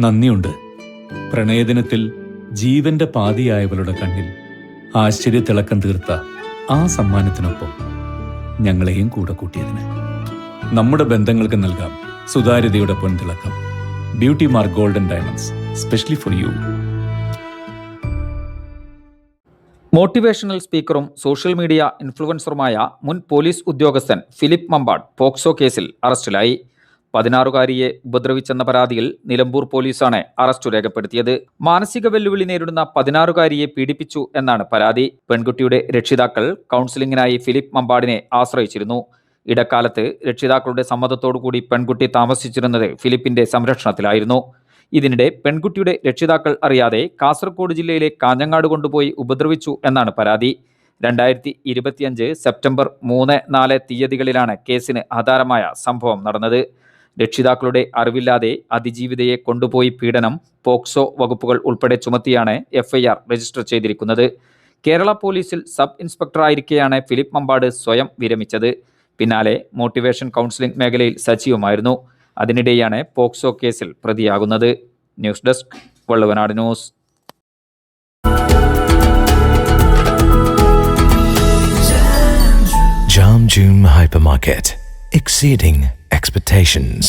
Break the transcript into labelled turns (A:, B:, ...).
A: നന്ദിയുണ്ട്. പ്രണയദിനത്തിൽ ജീവന്റെ പാതിയായവളുടെ കണ്ണിൽ ആശ്ചര്യത്തിളക്കം തീർത്ത ആ സമ്മാനത്തിനൊപ്പം ഞങ്ങളെയും കൂടെ കൂട്ടിയതിന്. നമ്മുടെ ബന്ധങ്ങൾക്ക് നൽകാം സുതാര്യതയുടെ പൊൻതിളക്കം. Beauty mark golden diamonds, specially for you.
B: Motivational സ്പീക്കറും സോഷ്യൽ മീഡിയ ഇൻഫ്ലുവൻസറുമായ മുൻ പോലീസ് ഉദ്യോഗസ്ഥൻ ഫിലിപ്പ് മമ്പാട് പോക്സോ കേസിൽ അറസ്റ്റിലായി. 16-കാരിയെ ഉപദ്രവിച്ചെന്ന പരാതിയിൽ നിലമ്പൂർ പോലീസാണ് അറസ്റ്റ് രേഖപ്പെടുത്തിയത്. മാനസിക വെല്ലുവിളി നേരിടുന്ന 16-കാരിയെ പീഡിപ്പിച്ചു എന്നാണ് പരാതി. പെൺകുട്ടിയുടെ രക്ഷിതാക്കൾ കൗൺസിലിംഗിനായി ഫിലിപ്പ് മമ്പാടിനെ ആശ്രയിച്ചിരുന്നു. ഇടക്കാലത്ത് രക്ഷിതാക്കളുടെ സമ്മതത്തോടുകൂടി പെൺകുട്ടി താമസിച്ചിരുന്നത് ഫിലിപ്പിന്റെ സംരക്ഷണത്തിലായിരുന്നു. ഇതിനിടെ പെൺകുട്ടിയുടെ രക്ഷിതാക്കൾ അറിയാതെ കാസർഗോഡ് ജില്ലയിലെ കാഞ്ഞങ്ങാട് കൊണ്ടുപോയി ഉപദ്രവിച്ചു എന്നാണ് പരാതി. 2025 സെപ്റ്റംബർ 3-4 തീയതികളിലാണ് കേസിന് ആധാരമായ സംഭവം നടന്നത്. രക്ഷിതാക്കളുടെ അറിവില്ലാതെ അതിജീവിതയെ കൊണ്ടുപോയി പീഡനം, പോക്സോ വകുപ്പുകൾ ഉൾപ്പെടെ ചുമത്തിയാണ് FIR രജിസ്റ്റർ ചെയ്തിരിക്കുന്നത്. കേരള പോലീസിൽ സബ് ഇൻസ്പെക്ടറായിരിക്കെയാണ് ഫിലിപ്പ് മമ്പാട് സ്വയം വിരമിച്ചത്. പിന്നാലെ മോട്ടിവേഷൻ കൗൺസിലിംഗ് മേഖലയിൽ സജീവമായിരുന്നു. അതിനിടെയാണ് പോക്സോ കേസിൽ പ്രതിയാകുന്നത്. News desk, Valluvanad news.
C: Jam June Hypermarket, exceeding expectations.